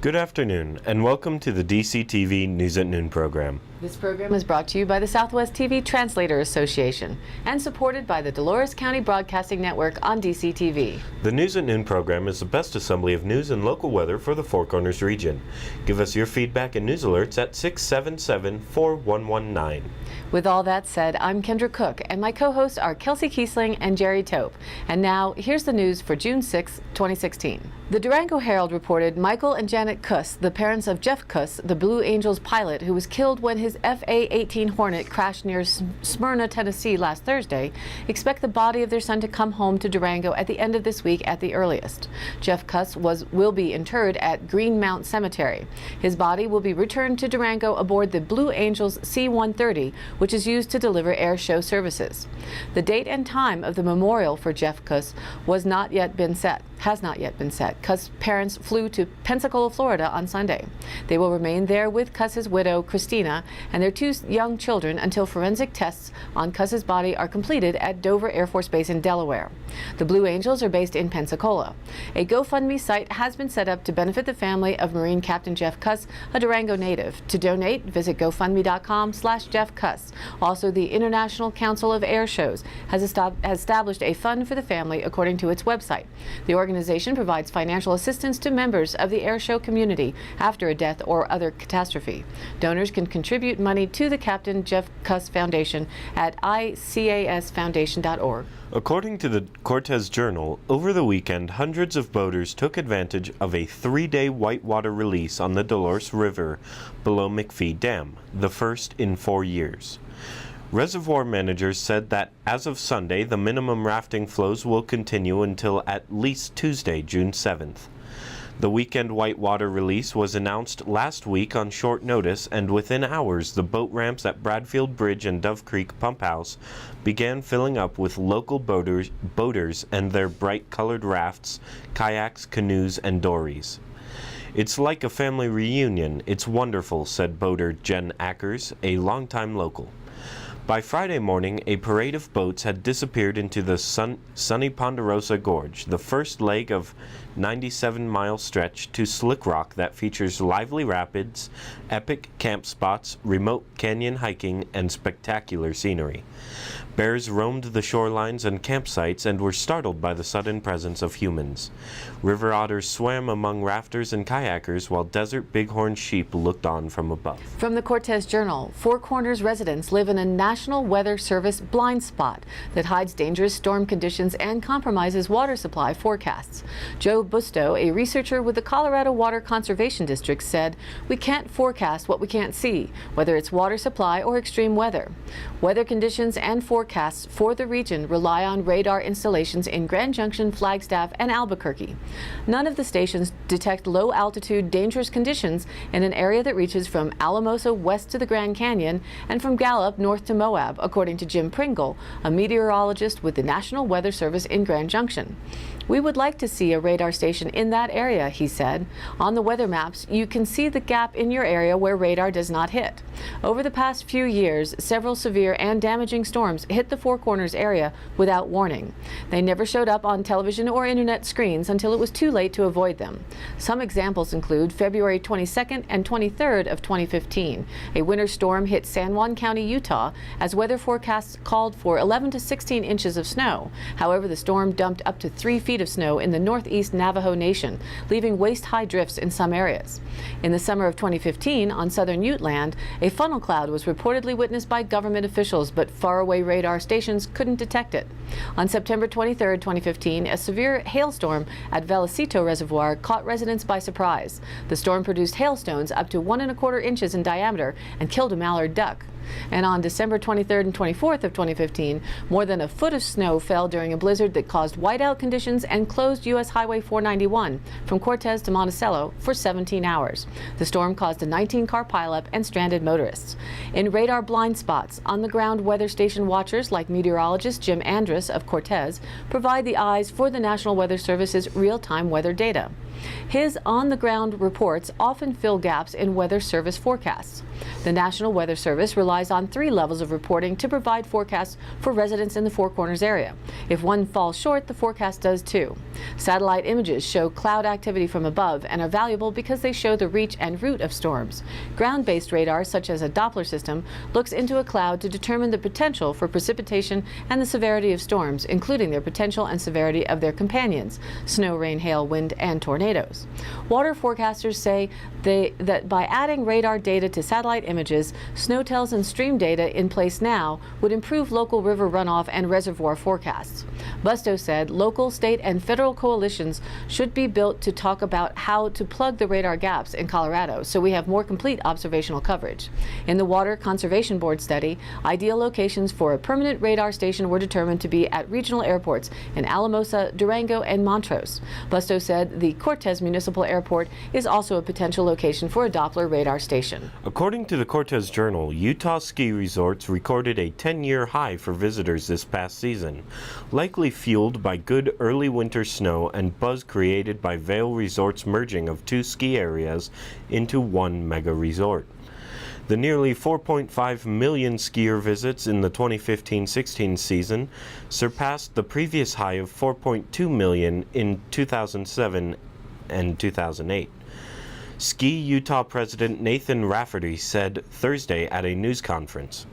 Good afternoon, and welcome to the DCTV News at Noon program. This program is brought to you by the Southwest TV Translator Association and supported by the Dolores County Broadcasting Network on DCTV. The News at Noon program is the best assembly of news and local weather for the Four Corners region. Give us your feedback and news alerts at 677-4119. With all that said, I'm Kendra Cook, and my co-hosts are Kelsey Kiesling and Jerry Tope. And now, here's the news for June 6, 2016. The Durango Herald reported Michael and Janet Kuss, the parents of Jeff Kuss, the Blue Angels pilot who was killed when his FA-18 Hornet crashed near Smyrna, Tennessee last Thursday, expect the body of their son to come home to Durango at the end of this week at the earliest. Jeff Kuss will be interred at Greenmount Cemetery. His body will be returned to Durango aboard the Blue Angels C-130, which is used to deliver air show services. The date and time of the memorial for Jeff Kuss has not yet been set. Kuss' parents flew to Pensacola, Florida on Sunday. They will remain there with Kuss's widow, Christina, and their two young children until forensic tests on Kuss's body are completed at Dover Air Force Base in Delaware. The Blue Angels are based in Pensacola. A GoFundMe site has been set up to benefit the family of Marine Captain Jeff Kuss, a Durango native. To donate, visit GoFundMe.com/Jeff Kuss. Also, the International Council of Air Shows has established a fund for the family according to its website. The organization provides financial assistance to members of the airshow community after a death or other catastrophe. Donors can contribute money to the Captain Jeff Kuss Foundation at icasfoundation.org. According to the Cortez Journal, over the weekend, hundreds of boaters took advantage of a 3-day whitewater release on the Dolores River below McPhee Dam, the first in 4 years. Reservoir managers said that as of Sunday, the minimum rafting flows will continue until at least Tuesday, June 7th. The weekend whitewater release was announced last week on short notice, and within hours, the boat ramps at Bradfield Bridge and Dove Creek Pump House began filling up with local boaters and their bright-colored rafts, kayaks, canoes, and dories. "It's like a family reunion. It's wonderful," said boater Jen Ackers, a longtime local. By Friday morning, a parade of boats had disappeared into the sunny Ponderosa Gorge, the first leg of 97-mile stretch to Slick Rock that features lively rapids, epic camp spots, remote canyon hiking, and spectacular scenery. Bears roamed the shorelines and campsites and were startled by the sudden presence of humans. River otters swam among rafters and kayakers while desert bighorn sheep looked on from above. From the Cortez Journal, Four Corners residents live in a National Weather Service blind spot that hides dangerous storm conditions and compromises water supply forecasts. Joe Busto, a researcher with the Colorado Water Conservation District, said, "We can't forecast what we can't see, whether it's water supply or extreme weather. Weather conditions and forecasts for the region rely on radar installations in Grand Junction, Flagstaff, and Albuquerque. None of the stations detect low-altitude dangerous conditions in an area that reaches from Alamosa west to the Grand Canyon and from Gallup north to Moab," according to Jim Pringle, a meteorologist with the National Weather Service in Grand Junction. "We would like to see a radar station in that area," he said. "On the weather maps, you can see the gap in your area where radar does not hit. Over the past few years, several severe and damaging storms hit the Four Corners area without warning. They never showed up on television or internet screens until it was too late to avoid them. Some examples include February 22nd and 23rd of 2015. A winter storm hit San Juan County, Utah, as weather forecasts called for 11 to 16 inches of snow. However, the storm dumped up to 3 feet of snow in the northeast Navajo Nation, leaving waist-high drifts in some areas. In the summer of 2015, on southern Ute land, a funnel cloud was reportedly witnessed by government officials, but faraway radar stations couldn't detect it. On September 23, 2015, a severe hailstorm at Velocito Reservoir caught residents by surprise. The storm produced hailstones up to 1¼ inches in diameter and killed a mallard duck. And on December 23rd and 24th of 2015, more than a foot of snow fell during a blizzard that caused whiteout conditions and closed U.S. Highway 491 from Cortez to Monticello for 17 hours. The storm caused a 19-car pileup and stranded motorists. In radar blind spots, on-the-ground weather station watchers like meteorologist Jim Andrus of Cortez provide the eyes for the National Weather Service's real-time weather data. His on-the-ground reports often fill gaps in Weather Service forecasts. The National Weather Service relies on 3 levels of reporting to provide forecasts for residents in the Four Corners area. If one falls short, the forecast does too. Satellite images show cloud activity from above and are valuable because they show the reach and route of storms. Ground-based radar, such as a Doppler system, looks into a cloud to determine the potential for precipitation and the severity of storms, including their potential and severity of their companions: snow, rain, hail, wind, and tornadoes. Water forecasters say that by adding radar data to satellite images, SNOTELs and stream data in place now would improve local river runoff and reservoir forecasts. Busto said local, state, and federal coalitions should be built to talk about how to plug the radar gaps in Colorado so we have more complete observational coverage. In the Water Conservation Board study, ideal locations for a permanent radar station were determined to be at regional airports in Alamosa, Durango, and Montrose. Busto said the Cortez Municipal Airport is also a potential location for a Doppler radar station. According to the Cortez Journal, Utah ski resorts recorded a 10-year high for visitors this past season, likely fueled by good early winter snow and buzz created by Vail Resort's merging of 2 ski areas into one mega resort. The nearly 4.5 million skier visits in the 2015-16 season surpassed the previous high of 4.2 million in 2007 and 2008. Ski Utah President Nathan Rafferty said Thursday at a news conference.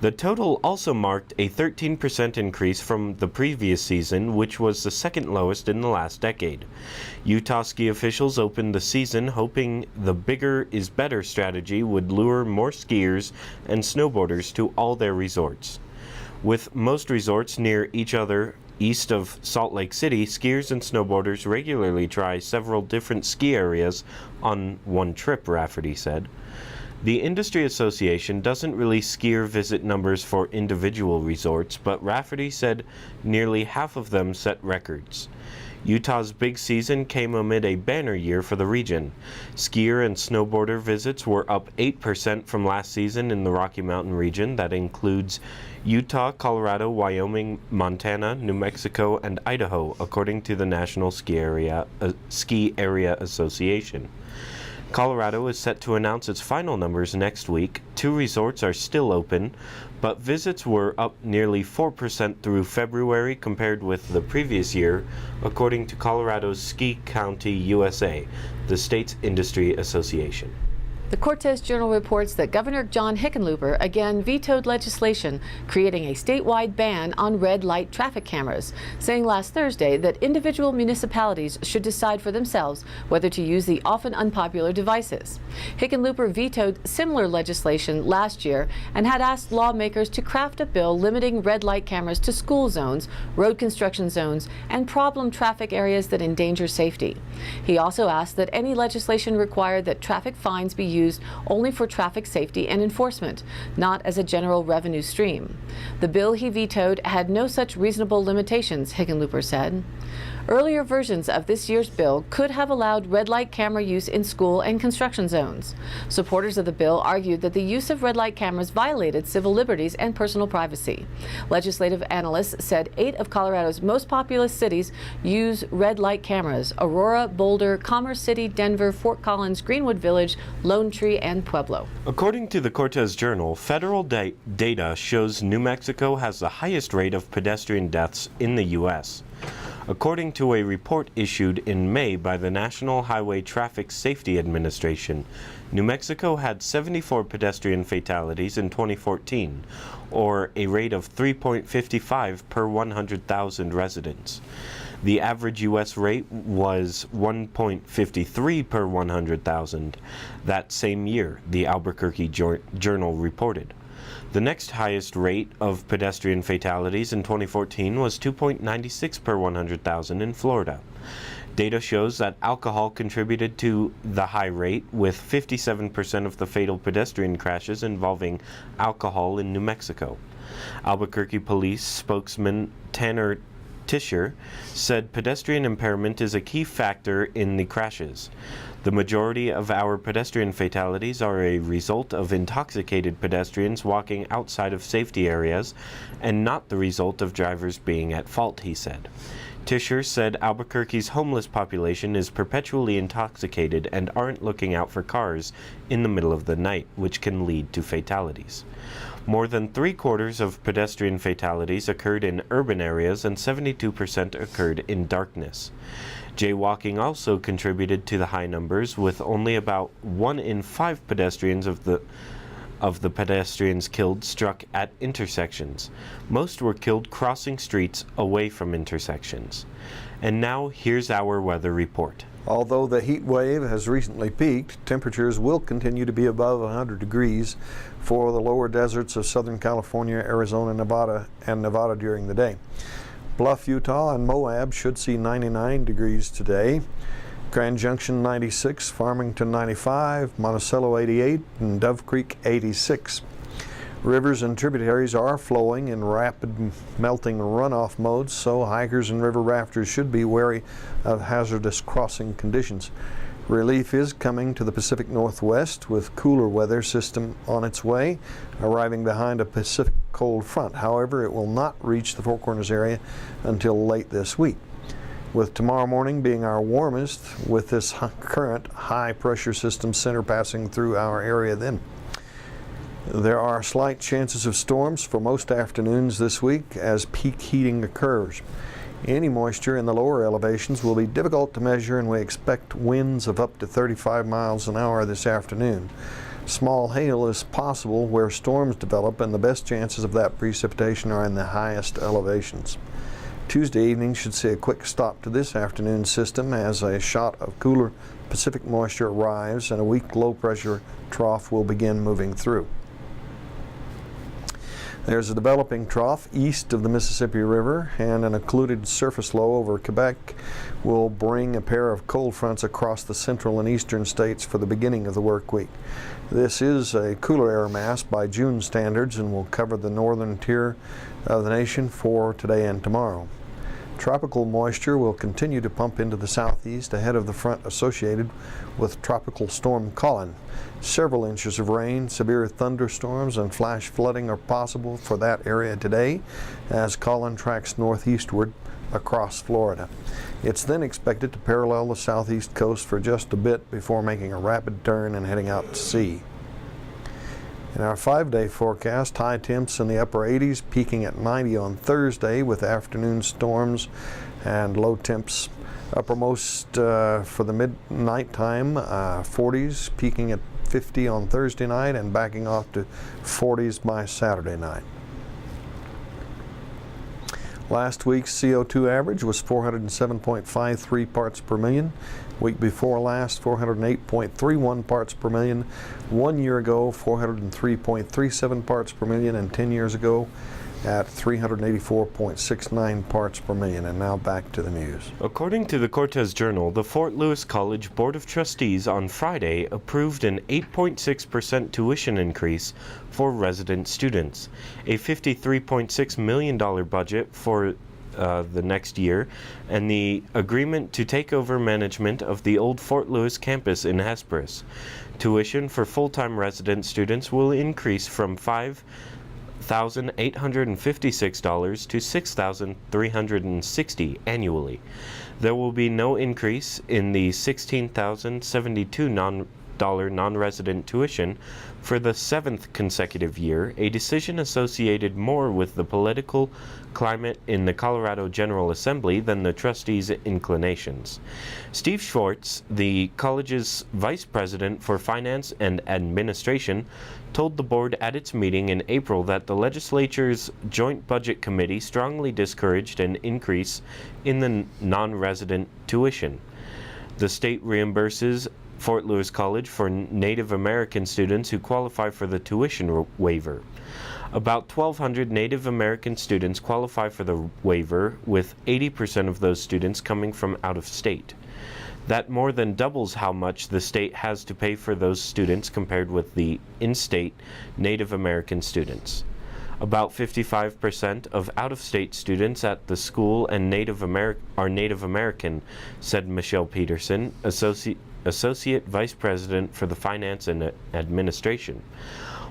The total also marked a 13% increase from the previous season, which was the second lowest in the last decade. Utah ski officials opened the season hoping the bigger is better strategy would lure more skiers and snowboarders to all their resorts. With most resorts near each other east of Salt Lake City, skiers and snowboarders regularly try several different ski areas on one trip, Rafferty said. The industry association doesn't release skier visit numbers for individual resorts, but Rafferty said nearly half of them set records. Utah's big season came amid a banner year for the region. Skier and snowboarder visits were up 8% from last season in the Rocky Mountain region. That includes Utah, Colorado, Wyoming, Montana, New Mexico, and Idaho, according to the National Ski Area Association. Colorado is set to announce its final numbers next week. 2 resorts are still open, but visits were up nearly 4% through February compared with the previous year, according to Colorado's Ski County USA, the state's industry association. The Cortez Journal reports that Governor John Hickenlooper again vetoed legislation creating a statewide ban on red light traffic cameras, saying last Thursday that individual municipalities should decide for themselves whether to use the often unpopular devices. Hickenlooper vetoed similar legislation last year and had asked lawmakers to craft a bill limiting red light cameras to school zones, road construction zones, and problem traffic areas that endanger safety. He also asked that any legislation require that traffic fines be used only for traffic safety and enforcement, not as a general revenue stream. The bill he vetoed had no such reasonable limitations, Hickenlooper said. Earlier versions of this year's bill could have allowed red light camera use in school and construction zones. Supporters of the bill argued that the use of red light cameras violated civil liberties and personal privacy. Legislative analysts said 8 of Colorado's most populous cities use red light cameras: Aurora, Boulder, Commerce City, Denver, Fort Collins, Greenwood Village, Lone Tree, and Pueblo. According to the Cortez Journal, federal data shows New Mexico has the highest rate of pedestrian deaths in the U.S. According to a report issued in May by the National Highway Traffic Safety Administration, New Mexico had 74 pedestrian fatalities in 2014, or a rate of 3.55 per 100,000 residents. The average U.S. rate was 1.53 per 100,000 that same year, the Albuquerque Journal reported. The next highest rate of pedestrian fatalities in 2014 was 2.96 per 100,000 in Florida. Data shows that alcohol contributed to the high rate, with 57% of the fatal pedestrian crashes involving alcohol in New Mexico. Albuquerque police spokesman Tanner Tischer, said pedestrian impairment is a key factor in the crashes. The majority of our pedestrian fatalities are a result of intoxicated pedestrians walking outside of safety areas and not the result of drivers being at fault, he said. Tischer said Albuquerque's homeless population is perpetually intoxicated and aren't looking out for cars in the middle of the night, which can lead to fatalities. More than 3/4 of pedestrian fatalities occurred in urban areas and 72% occurred in darkness. Jaywalking also contributed to the high numbers, with only about 1 in 5 pedestrians of the pedestrians killed struck at intersections. Most were killed crossing streets away from intersections. And now here's our weather report. Although the heat wave has recently peaked, temperatures will continue to be above 100 degrees for the lower deserts of Southern California, Arizona, Nevada during the day. Bluff, Utah and Moab should see 99 degrees today. Grand Junction 96, Farmington 95, Monticello 88, and Dove Creek 86. Rivers and tributaries are flowing in rapid melting runoff modes, so hikers and river rafters should be wary of hazardous crossing conditions. Relief is coming to the Pacific Northwest with cooler weather system on its way, arriving behind a Pacific cold front. However, it will not reach the Four Corners area until late this week, with tomorrow morning being our warmest with this current high pressure system center passing through our area then. There are slight chances of storms for most afternoons this week as peak heating occurs. Any moisture in the lower elevations will be difficult to measure, and we expect winds of up to 35 miles an hour this afternoon. Small hail is possible where storms develop, and the best chances of that precipitation are in the highest elevations. Tuesday evening should see a quick stop to this afternoon's system as a shot of cooler Pacific moisture arrives and a weak low pressure trough will begin moving through. There's a developing trough east of the Mississippi River, and an occluded surface low over Quebec will bring a pair of cold fronts across the central and eastern states for the beginning of the work week. This is a cooler air mass by June standards and will cover the northern tier of the nation for today and tomorrow. Tropical moisture will continue to pump into the southeast ahead of the front associated with Tropical Storm Colin. Several inches of rain, severe thunderstorms, and flash flooding are possible for that area today as Colin tracks northeastward across Florida. It's then expected to parallel the southeast coast for just a bit before making a rapid turn and heading out to sea. In our 5-day forecast, high temps in the upper 80s, peaking at 90 on Thursday with afternoon storms and low temps uppermost for the midnight time, 40s, peaking at 50 on Thursday night and backing off to 40s by Saturday night. Last week's CO2 average was 407.53 parts per million. Week before last, 408.31 parts per million. 1 year ago, 403.37 parts per million, and 10 years ago at 384.69 parts per million. And now back to the news. According to the Cortez Journal, the Fort Lewis College Board of Trustees on Friday approved an 8.6% tuition increase for resident students, a $53.6 million budget for the next year, and the agreement to take over management of the old Fort Lewis campus in Hesperus. Tuition for full-time resident students will increase from $5,856 to $6,360 annually. There will be no increase in the $16,072 non-resident tuition for the 7th consecutive year, a decision associated more with the political climate in the Colorado General Assembly than the trustees' inclinations. Steve Schwartz, the college's vice president for finance and administration, told the board at its meeting in April that the legislature's Joint Budget Committee strongly discouraged an increase in the non-resident tuition. The state reimburses Fort Lewis College for Native American students who qualify for the tuition waiver. About 1,200 Native American students qualify for the waiver, with 80% of those students coming from out of state. That more than doubles how much the state has to pay for those students compared with the in-state Native American students. About 55% of out-of-state students at the school are Native American, said Michelle Peterson, Associate Vice President for the Finance and Administration.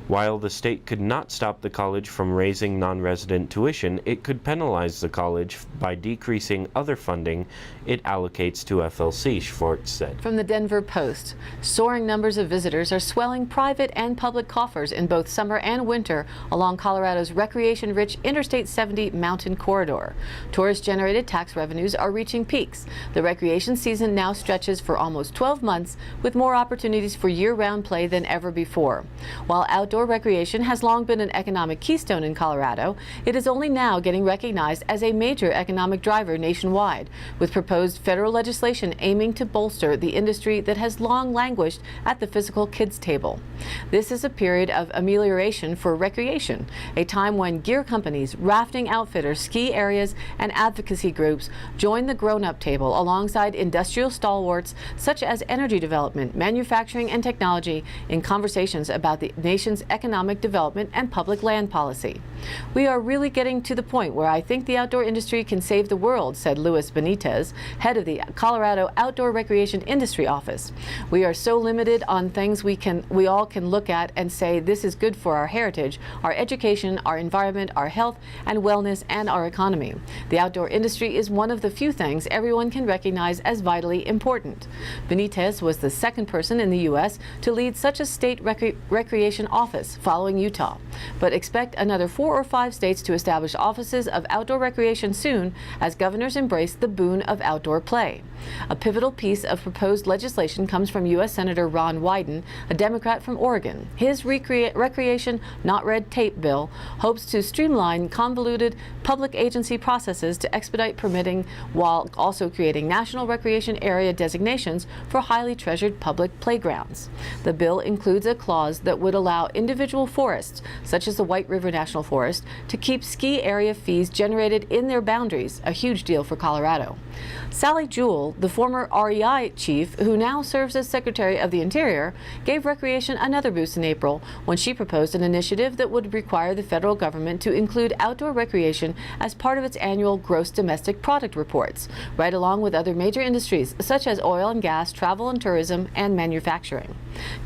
While the state could not stop the college from raising non-resident tuition, it could penalize the college by decreasing other funding it allocates to FLC, Schwartz said. From the Denver Post, soaring numbers of visitors are swelling private and public coffers in both summer and winter along Colorado's recreation-rich Interstate 70 mountain corridor. Tourist-generated tax revenues are reaching peaks. The recreation season now stretches for almost 12 months, with more opportunities for year-round play than ever before. While outdoor recreation has long been an economic keystone in Colorado, it is only now getting recognized as a major economic driver nationwide, with proposed federal legislation aiming to bolster the industry that has long languished at the physical kids table. This is a period of amelioration for recreation, a time when gear companies, rafting outfitters, ski areas, and advocacy groups join the grown-up table alongside industrial stalwarts such as energy development, manufacturing, and technology in conversations about the nation's economic development and public land policy. We are really getting to the point where I think the outdoor industry can save the world, said Luis Benitez, head of the Colorado Outdoor Recreation Industry Office. We are so limited on things we all can look at and say this is good for our heritage, our education, our environment, our health and wellness, and our economy. The outdoor industry is one of the few things everyone can recognize as vitally important. Benitez was the second person in the U.S. to lead such a state recreation office, following Utah. But expect another 4 or 5 states to establish offices of outdoor recreation soon as governors embrace the boon of outdoor play. A pivotal piece of proposed legislation comes from U.S. Senator Ron Wyden, a Democrat from Oregon. His Recreation Not Red Tape bill hopes to streamline convoluted public agency processes to expedite permitting while also creating national recreation area designations for highly treasured public playgrounds. The bill includes a clause that would allow individual forests, such as the White River National Forest, to keep ski area fees generated in their boundaries, a huge deal for Colorado. Sally Jewell, the former REI chief, who now serves as Secretary of the Interior, gave recreation another boost in April when she proposed an initiative that would require the federal government to include outdoor recreation as part of its annual gross domestic product reports, right along with other major industries such as oil and gas, travel and tourism, and manufacturing.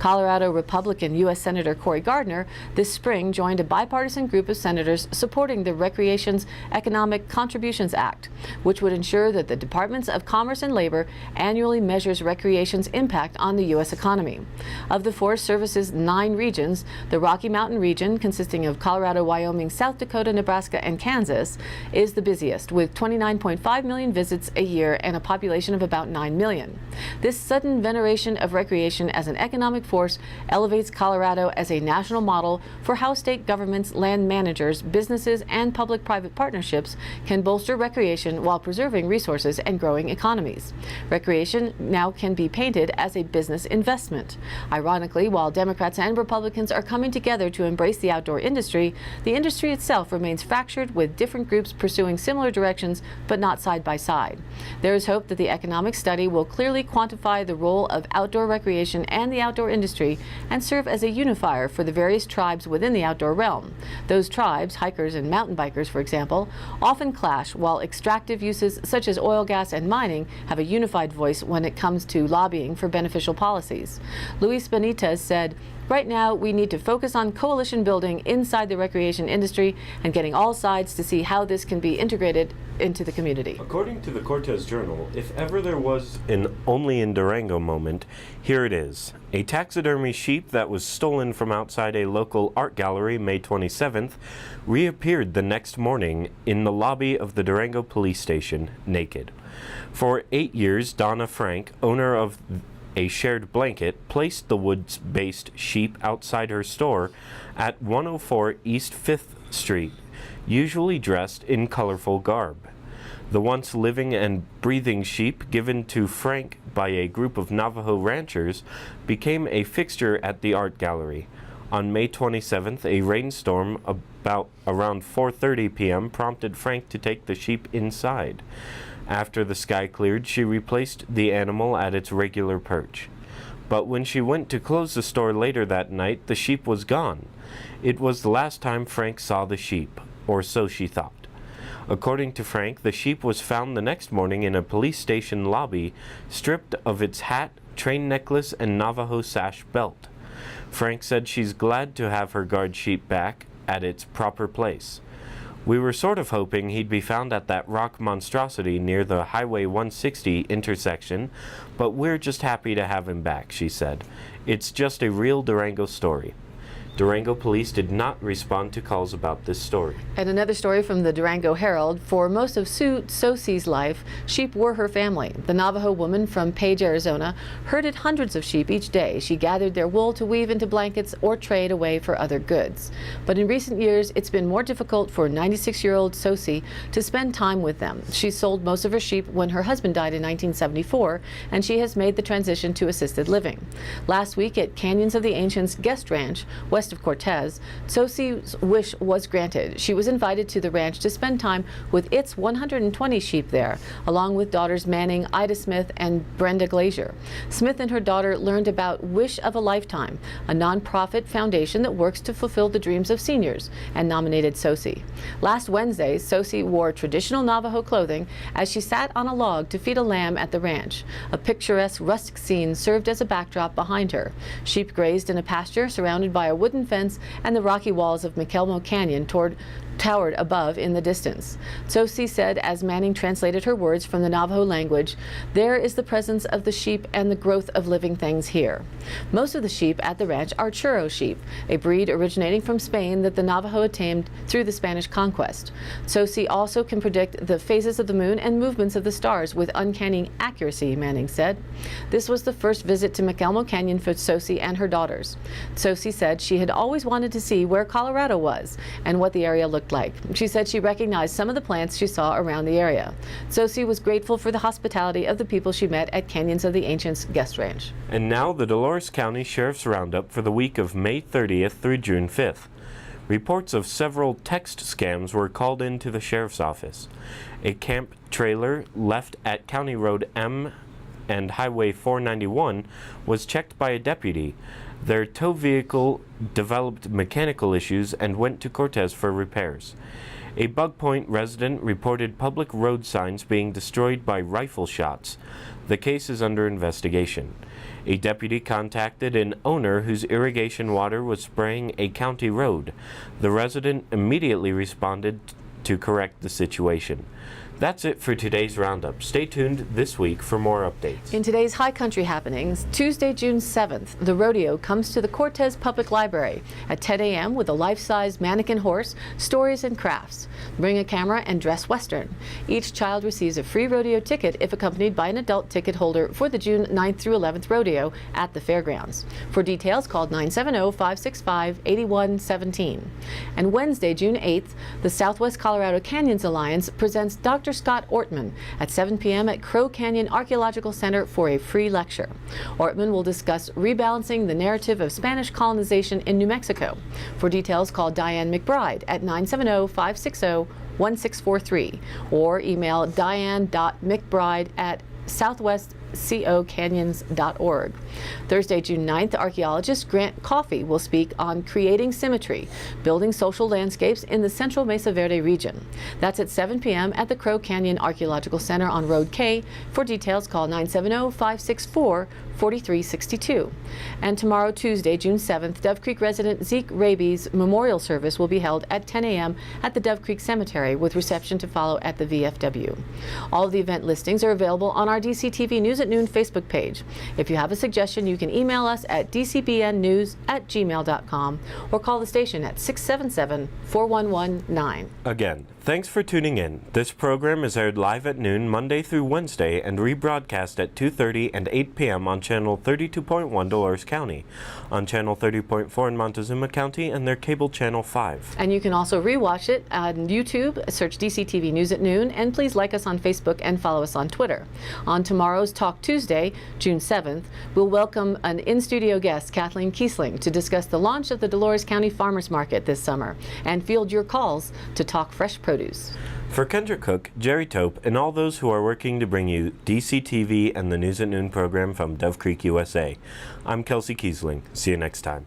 Colorado Republican U.S. Senator Cory Gardner this spring joined a bipartisan group of senators supporting the Recreation's Economic Contributions Act, which would ensure that the Departments of Commerce and Labor annually measures recreation's impact on the U.S. economy. Of the Forest Service's 9 regions, the Rocky Mountain region, consisting of Colorado, Wyoming, South Dakota, Nebraska, and Kansas, is the busiest, with 29.5 million visits a year and a population of about 9 million. This sudden veneration of recreation as an economic force elevates Colorado as a national model for how state governments, land managers, businesses, and public-private partnerships can bolster recreation while preserving resources and growing economies. Recreation now can be painted as a business investment. Ironically, while Democrats and Republicans are coming together to embrace the outdoor industry, the industry itself remains fractured, with different groups pursuing similar directions but not side by side. There is hope that the economic study will clearly quantify the role of outdoor recreation and the outdoor industry and serve as a unifier for the various tribes within the outdoor realm. Those tribes, hikers and mountain bikers for example, often clash, while extractive uses such as oil, gas, and mining have a unified voice when it comes to lobbying for beneficial policies. Luis Benitez said, "Right now, we need to focus on coalition building inside the recreation industry and getting all sides to see how this can be integrated into the community." According to the Cortez Journal, if ever there was an only in Durango moment, here it is. A taxidermy sheep that was stolen from outside a local art gallery May 27th reappeared the next morning in the lobby of the Durango police station, naked. For 8 years, Donna Frank, owner of a shared blanket, placed the woods-based sheep outside her store at 104 East 5th Street, usually dressed in colorful garb. The once living and breathing sheep, given to Frank by a group of Navajo ranchers, became a fixture at the art gallery. On May 27th, a rainstorm around 4:30 p.m. prompted Frank to take the sheep inside. After the sky cleared, she replaced the animal at its regular perch. but when she went to close the store later that night, the sheep was gone. It was the last time Frank saw the sheep, or so she thought. According to Frank, the sheep was found the next morning in a police station lobby, stripped of its hat, train necklace, and Navajo sash belt. Frank said she's glad to have her guard sheep back at its proper place. We were sort of hoping he'd be found at that rock monstrosity near the Highway 160 intersection, but we're just happy to have him back, she said. It's just a real Durango story. Durango police did not respond to calls about this story. And another story from the Durango Herald. For most of Sue Sosie's life, sheep were her family. The Navajo woman from Page, Arizona, herded hundreds of sheep each day. She gathered their wool to weave into blankets or trade away for other goods. But in recent years, it's been more difficult for 96-year-old Sosie to spend time with them. She sold most of her sheep when her husband died in 1974, and she has made the transition to assisted living. Last week at Canyons of the Ancients Guest Ranch, west of Cortez, Sosie's wish was granted. She was invited to the ranch to spend time with its 120 sheep there, along with daughters Manning, Ida Smith, and Brenda Glazier. Smith and her daughter learned about Wish of a Lifetime, a nonprofit foundation that works to fulfill the dreams of seniors, and nominated Sosie. Last Wednesday, Sosie wore traditional Navajo clothing as she sat on a log to feed a lamb at the ranch. A picturesque rustic scene served as a backdrop behind her. Sheep grazed in a pasture surrounded by a wooden fence, and the rocky walls of McElmo Canyon towered above in the distance. Sosie said as Manning translated her words from the Navajo language, "There is the presence of the sheep and the growth of living things here." Most of the sheep at the ranch are churro sheep, a breed originating from Spain that the Navajo tamed through the Spanish conquest. Sosie also can predict the phases of the moon and movements of the stars with uncanny accuracy, Manning said. This was the first visit to McElmo Canyon for Sosie and her daughters. Sosie said she had always wanted to see where Colorado was and what the area looked like. She said she recognized some of the plants she saw around the area. Sosie was grateful for the hospitality of the people she met at Canyons of the Ancients Guest Ranch. And now the Dolores County Sheriff's Roundup for the week of May 30th through June 5th. Reports of several text scams were called into the sheriff's office. A camp trailer left at County Road M and Highway 491 was checked by a deputy. Their tow vehicle developed mechanical issues and went to Cortez for repairs. A Bug Point resident reported public road signs being destroyed by rifle shots. The case is under investigation. A deputy contacted an owner whose irrigation water was spraying a county road. The resident immediately responded to correct the situation. That's it for today's roundup. Stay tuned this week for more updates. In today's High Country happenings, Tuesday, June 7th, the rodeo comes to the Cortez Public Library at 10 a.m. with a life-size mannequin horse, stories, and crafts. Bring a camera and dress Western. Each child receives a free rodeo ticket if accompanied by an adult ticket holder for the June 9th through 11th rodeo at the fairgrounds. For details, call 970-565-8117. And Wednesday, June 8th, the Southwest Colorado Canyons Alliance presents Dr. Scott Ortman at 7 p.m. at Crow Canyon Archaeological Center for a free lecture. Ortman will discuss rebalancing the narrative of Spanish colonization in New Mexico. For details, call Diane McBride at 970-560-1643 or email diane.mcbride@southwestcocanyons.org. Thursday, June 9th, archaeologist Grant Coffey will speak on creating symmetry, building social landscapes in the Central Mesa Verde region. That's at 7 p.m. at the Crow Canyon Archaeological Center on Road K. For details, call 970-564-4362. And tomorrow, Tuesday, June 7th, Dove Creek resident Zeke Raby's memorial service will be held at 10 a.m. at the Dove Creek Cemetery with reception to follow at the VFW. All of the event listings are available on our DCTV News at Noon Facebook page. If you have a suggestion, you can email us at dcbnnews@gmail.com or call the station at 677-4119. Again, thanks for tuning in. This program is aired live at noon Monday through Wednesday and rebroadcast at 2:30 and 8 p.m. on Channel 32.1 Dolores County, on Channel 30.4 in Montezuma County, and their cable Channel 5. And you can also rewatch it on YouTube. Search DCTV News at Noon, and please like us on Facebook and follow us on Twitter. On tomorrow's Talk Tuesday, June 7th, we'll welcome an in-studio guest, Kathleen Kiesling, to discuss the launch of the Dolores County Farmers Market this summer and field your calls to talk fresh produce. produce. For Kendra Cook, Jerry Tope, and all those who are working to bring you DCTV and the News at Noon program from Dove Creek, USA, I'm Kelsey Kiesling. See you next time.